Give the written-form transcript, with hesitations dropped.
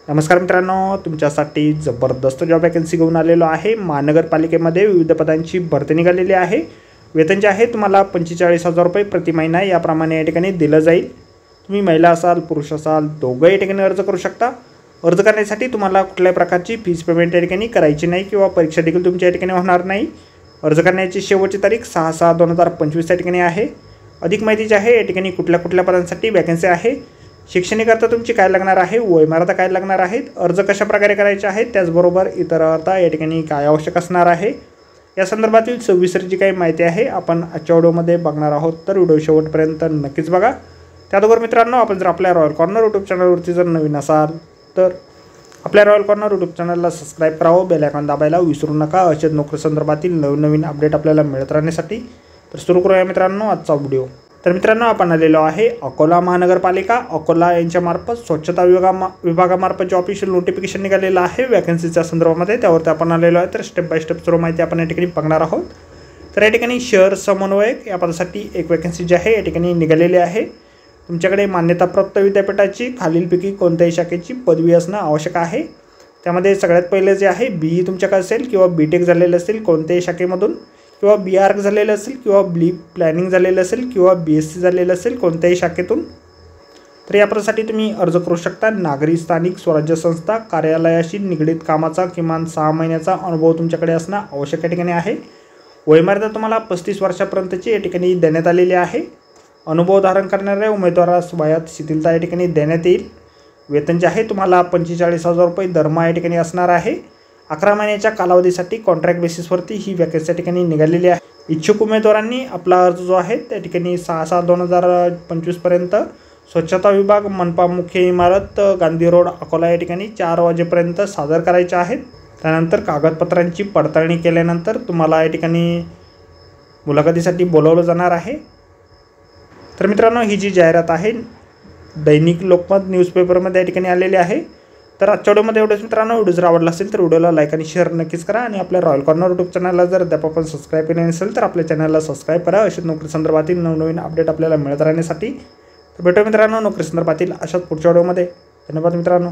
नमस्कार मित्रांनो, तुमच्यासाठी जबरदस्त जॉब वॅकन्सी घेऊन आलेलो आहे। महानगरपालिकेमध्ये विविध पदांची भरती निघालेली आहे। वेतन जे आहे तुम्हाला 45,000 रुपये प्रति महिना याप्रमाणे या ठिकाणी दिलं जाईल। तुम्ही महिला असाल पुरुष असाल दोघंही या ठिकाणी अर्ज करू शकता। अर्ज करण्यासाठी तुम्हाला कुठल्याही प्रकारची फीस पेमेंट या ठिकाणी करायची नाही किंवा परीक्षा देखील तुमच्या या ठिकाणी होणार नाही। अर्ज करण्याची शेवटची तारीख 6/6/2025 या ठिकाणी आहे। अधिक माहिती जी आहे या ठिकाणी कुठल्या पदांसाठी वॅकन्सी आहे, शैक्षणिक अर्थ तुमची काय लागणार आहे, वयमर्यादा काय लागणार आहेत, अर्ज कशा प्रकारे करायचे आहेत, त्याचबरोबर इतर अर्थ या ठिकाणी काय आवश्यक असणार आहे, या संदर्भातील सविस्तर जी काही माहिती आहे आपण आजच्या व्हिडिओमध्ये बघणार आहोत। तर व्हिडिओ शेवटपर्यंत नक्कीच बघा। त्याचबरोबर मित्रांनो, आपण जर आपल्या रॉयल कॉर्नर यूट्यूब चॅनलवरती जर नवीन असाल तर आपल्या रॉयल कॉर्नर यूट्यूब चॅनलला सबस्क्राईब करावं, बेल आयकॉन दाबायला विसरू नका अशाच नोकरी संदर्भातील नवीन अपडेट आपल्याला मिळत राहण्यासाठी। तर सुरू करूया मित्रांनो आजचा व्हिडिओ। तर मित्रांनो, आपण आलेलो आहे अकोला महानगरपालिका अकोला यांच्यामार्फत स्वच्छता विभागामार्फत जो ऑफिशियल नोटिफिकेशन निघालेलं आहे वॅकन्सीच्या संदर्भामध्ये, त्यावरती आपण आलेलो आहे। तर स्टेप बाय स्टेप सर्व माहिती आपण या ठिकाणी बघणार आहोत। तर या ठिकाणी शहर समन्वयक या पदासाठी एक वॅकन्सी जी आहे या ठिकाणी निघालेली आहे। तुमच्याकडे मान्यताप्राप्त विद्यापीठाची खालीलपैकी कोणत्याही शाखेची पदवी असणं आवश्यक आहे। त्यामध्ये सगळ्यात पहिले जे आहे BE तुमच्याकडे असेल किंवा BTech झालेलं असेल कोणत्याही शाखेमधून, किंवा BArch झालेलं असेल किंवा प्लॅनिंग झालेलं असेल किंवा BSc झालेलं असेल कोणत्याही शाखेतून। तर या पदासाठी तुम्ही अर्ज करू शकता। नागरी स्थानिक स्वराज्य संस्था कार्यालयाशी निगडीत कामाचा किमान 6 महिन्याचा अनुभव तुमच्याकडे असणं आवश्यक या ठिकाणी आहे। वयमर्यादा तुम्हाला 35 वर्षापर्यंतची या ठिकाणी देण्यात आलेली आहे। अनुभव धारण करणाऱ्या उमेदवारास वयात शिथिलता या ठिकाणी देण्यात येईल। वेतन जे आहे तुम्हाला 45,000 रुपये दरमहा या ठिकाणी असणार आहे। 11 महिन्याच्या कालावधीसाठी कॉन्ट्रॅक्ट बेसिसवरती ही वॅकन्सी या ठिकाणी निघालेली आहे। इच्छुक उमेदवारांनी आपला अर्ज जो आहे त्या ठिकाणी 6/6/2025 पर्यंत स्वच्छता विभाग मनपा मुख्य इमारत गांधी रोड अकोला या ठिकाणी 4 वाजेपर्यंत सादर करायचे आहेत। त्यानंतर कागदपत्रांची पडताळणी केल्यानंतर तुम्हाला या ठिकाणी मुलाखतीसाठी बोलावलं जाणार आहे। तर मित्रांनो, ही जी जाहिरात आहे दैनिक लोकमत न्यूजपेपरमध्ये या ठिकाणी आलेली आहे। तर आजच्या व्हिडिओमध्ये एवढंच मित्रांनो। व्हिडिओ जर आवडला असेल तर व्हिडिओला लाईक आणि शेअर नक्कीच करा आणि आपल्या रॉयल कॉर्नर यूट्यूब चॅनलला जर अद्याप आपण सबस्क्राईब केले नसेल तर आपल्या चॅनलला सबस्क्राईब करा अशाच नोकरी संदर्भातील नवनवीन अपडेट आपल्याला मिळत राहण्यासाठी। तर भेटूया मित्रांनो नोकरी संदर्भातील अशाच पुढच्या व्हिडिओमध्ये। धन्यवाद मित्रांनो।